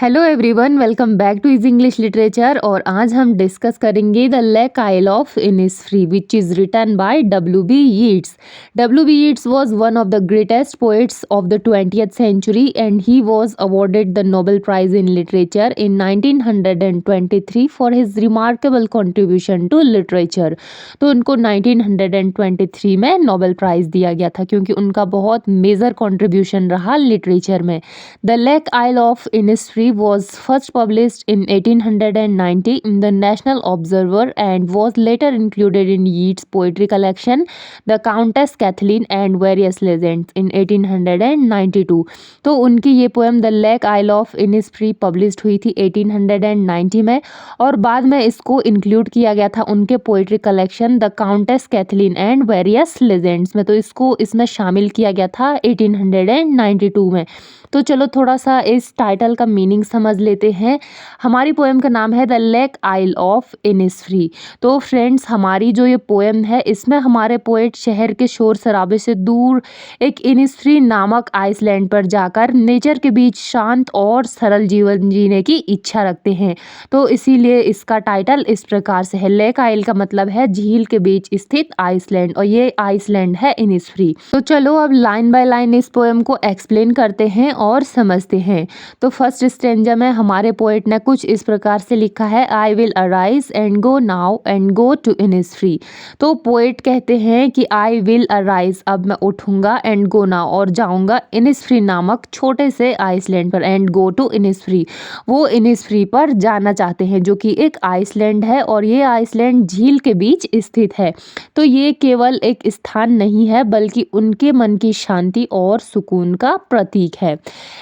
Hello everyone, welcome back to is English literature. और आज हम डिस्कस करेंगे the lake isle of Innisfree which is written by W.B. Yeats. W.B. Yeats was one of the greatest poets of the 20th century and he was awarded the Nobel Prize in Literature in 1923 for his remarkable contribution to literature. तो उनको 1923 में Nobel prize दिया गया था क्योंकि उनका बहुत major contribution रहा लिटरेचर में। The lake isle of Innisfree was first published in 1890 in the National Observer and was later included in Yeats' poetry collection, The Countess Kathleen and Various Legends in 1892। तो उनकी ये poem the lake isle of Innisfree published हुई थी 1890 में और बाद में इसको इंक्लूड किया गया था उनके poetry collection the countess Kathleen and various legends में। तो इसको इसमें शामिल किया गया था 1892 में। तो चलो थोड़ा सा इस टाइटल का मीनिंग समझ लेते हैं। हमारी पोएम का नाम है the lake isle of Innisfree. तो फ्रेंड्स, हमारी जो ये पोएम है इसमें हमारे पोएट शहर के शोर शराबे से दूर एक इनिसफ्री नामक आइसलैंड पर जाकर नेचर के बीच शांत और सरल जीवन जीने की इच्छा रखते हैं। तो इसीलिए इसका टाइटल इस प्रकार से है। लेक आइल का मतलब है झील के बीच स्थित आइसलैंड और ये आइसलैंड है इनिसफ्री। तो चलो अब लाइन बाय लाइन इस पोएम को एक्सप्लेन करते हैं और समझते हैं। तो फर्स्ट स्टेंजा में हमारे पोएट ने कुछ इस प्रकार से लिखा है, I will arise and go now and go to Innisfree. तो पोएट कहते हैं कि आई विल अराइज, अब मैं उठूंगा, एंड गो नाउ और जाऊंगा इनिसफ्री नामक छोटे से आइसलैंड पर, एंड गो टू इनिसफ्री, वो इनिसफ्री पर जाना चाहते हैं जो कि एक आइसलैंड है और ये आइसलैंड झील के बीच स्थित है। तो ये केवल एक स्थान नहीं है बल्कि उनके मन की शांति और सुकून का प्रतीक है।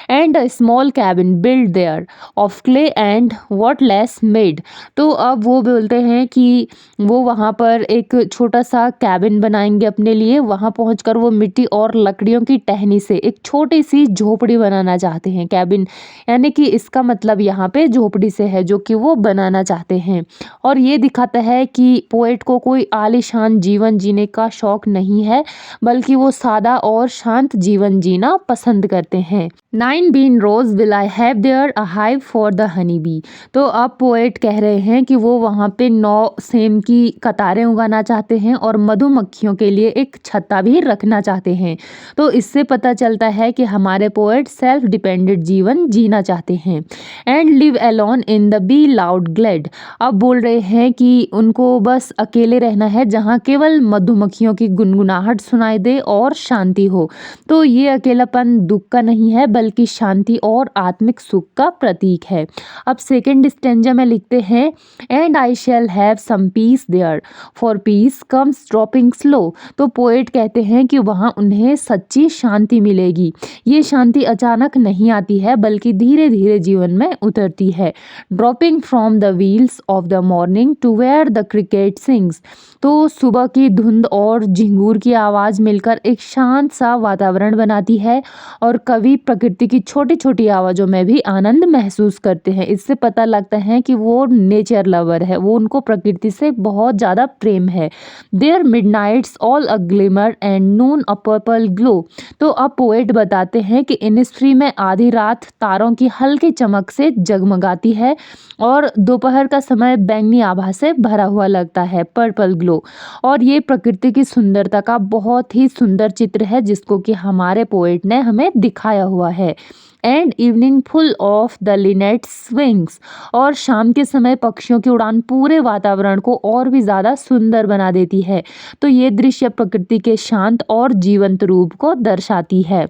And a small cabin build their of clay and what less made. तो अब वो बोलते हैं कि वो वहाँ पर एक छोटा सा कैबिन बनाएंगे अपने लिए। वहाँ पहुँचकर वो मिट्टी और लकड़ियों की टहनी से एक छोटी सी झोपड़ी बनाना चाहते हैं। कैबिन यानी कि इसका मतलब यहाँ पे झोपड़ी से है जो कि वो बनाना चाहते हैं। और ये दिखाता है कि पोएट को कोई आलीशान जीवन जीने का शौक नहीं है बल्कि वो सादा और शांत जीवन जीना पसंद करते हैं। 9 bean rows will I have there a hive for the honey bee। तो अब पोएट कह रहे हैं कि वो वहाँ पे 9 सेम की कतारें उगाना चाहते हैं और मधुमक्खियों के लिए एक छत्ता भी रखना चाहते हैं। तो इससे पता चलता है कि हमारे पोएट सेल्फ डिपेंडेंट जीवन जीना चाहते हैं। And live alone in the bee loud glade. अब बोल रहे हैं कि उनको बस अकेले रहना है जहाँ केवल मधुमक्खियों की गुनगुनाहट सुनाई दे और शांति हो। तो ये अकेलापन दुख का नहीं है बल्कि शांति और आत्मिक सुख का प्रतीक है। अब सेकंड स्टेंजा में लिखते हैं, and I shall have some peace there for peace comes dropping slow. तो पोएट कहते हैं कि वहाँ उन्हें सच्ची शांति मिलेगी। ये शांति अचानक नहीं आती है बल्कि धीरे धीरे जीवन में उतरती है। Dropping from the veils of the morning to where the cricket sings. तो सुबह की धुंध और झिंगूर की आवाज़ मिलकर एक शांत सा वातावरण बनाती है और कवि प्रकृति की छोटी छोटी आवाज़ों में भी आनंद महसूस करते हैं। इससे पता लगता है कि वो नेचर लवर है, वो उनको प्रकृति से बहुत ज़्यादा प्रेम है। There midnight's all a glimmer and noon a purple glow. तो अब पोएट बताते हैं कि इनिसफ्री में आधी रात तारों की हल्की चमक से जगमगाती है और दोपहर का समय बैंगनी आभा से भरा हुआ लगता है, पर्पल ग्लो। और ये प्रकृति की सुंदरता का बहुत ही सुंदर चित्र है जिसको कि हमारे पोएट ने हमें दिखाया हुआ है। And evening full of the Lynette swings. और शाम के समय पक्षियों की उड़ान पूरे वातावरण को और भी ज़्यादा सुंदर बना देती है। तो ये दृश्य प्रकृति के शांत और जीवंत रूप को दर्शाती है।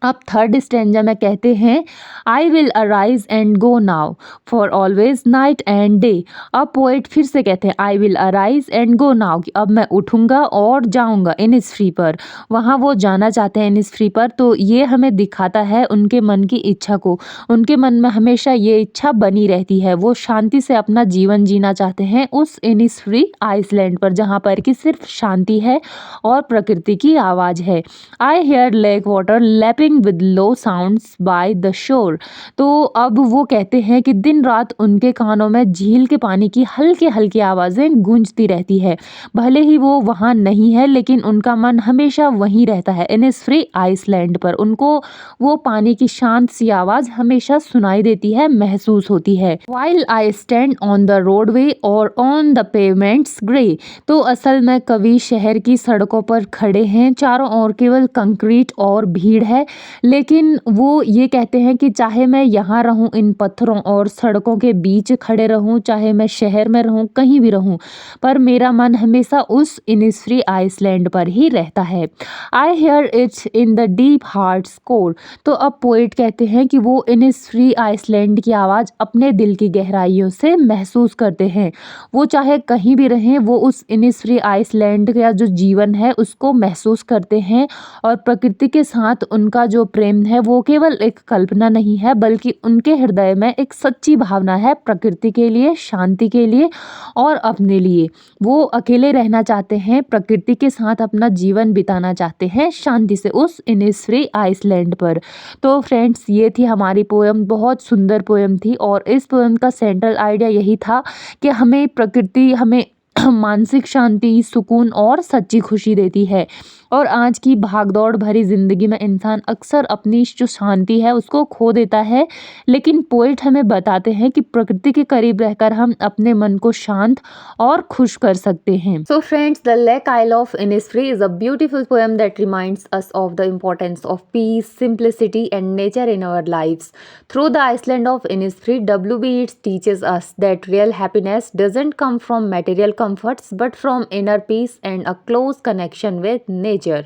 अब थर्ड स्टेंजा में कहते हैं, आई will arise and go now for always night and day. अब पोएट फिर से कहते हैं, आई will arise and go now, कि अब मैं उठूंगा और जाऊंगा इनिसफ्री पर। वहाँ वो जाना चाहते हैं इनिसफ्री पर। तो ये हमें दिखाता है उनके मन की इच्छा को। उनके मन में हमेशा ये इच्छा बनी रहती है, वो शांति से अपना जीवन जीना चाहते हैं उस इनिसफ्री आइसलैंड पर जहाँ पर कि सिर्फ शांति है और प्रकृति की आवाज़ है। I hear lake water lapping sleeping with low sounds by the shore। तो अब वो कहते हैं कि दिन रात उनके कानों में झील के पानी की हल्की-हल्की आवाज़ें गूंजती रहती है। भले ही वो वहाँ नहीं है लेकिन उनका मन हमेशा वहीं रहता है, इनिसफ्री आइसलैंड पर। उनको वो पानी की शांत सी आवाज़ हमेशा सुनाई देती है, महसूस होती है। While I stand on the roadway or on the pavements grey। तो असल में कवि शहर की सड़कों पर खड़े हैं, चारों ओर केवल कंक्रीट और भीड़ है, लेकिन वो ये कहते हैं कि चाहे मैं यहाँ रहूँ इन पत्थरों और सड़कों के बीच खड़े रहूँ, चाहे मैं शहर में रहूँ, कहीं भी रहूँ, पर मेरा मन हमेशा उस इनिसफ्री आइसलैंड पर ही रहता है। I hear it's in the deep heart's core. तो अब पोएट कहते हैं कि वो इनिसफ्री आइसलैंड की आवाज़ अपने दिल की गहराइयों से महसूस करते हैं। वो चाहे कहीं भी रहें, वो उस इनिसफ्री आइसलैंड का जो जीवन है उसको महसूस करते हैं, और प्रकृति के साथ उनका जो प्रेम है वो केवल एक कल्पना नहीं है, बल्कि उनके हृदय में एक सच्ची भावना है, प्रकृति के लिए, शांति के लिए और अपने लिए। वो अकेले रहना चाहते हैं, प्रकृति के साथ अपना जीवन बिताना चाहते हैं शांति से उस इनिसफ्री आइसलैंड पर। तो फ्रेंड्स, ये थी हमारी पोएम, बहुत सुंदर पोएम थी, और इस पोएम का सेंट्रल आइडिया यही था कि हमें प्रकृति हमें मानसिक शांति, सुकून और सच्ची खुशी देती है। और आज की भागदौड़ भरी ज़िंदगी में इंसान अक्सर अपनी जो शांति है उसको खो देता है, लेकिन पोएट हमें बताते हैं कि प्रकृति के करीब रहकर हम अपने मन को शांत और खुश कर सकते हैं। So friends, the lake isle of Innisfree is a beautiful poem that reminds us of the importance of peace, simplicity and nature in our lives. Through the island of Innisfree, W.B. Yeats teaches us that real happiness doesn't come from material comforts but from inner peace and a close connection with nature.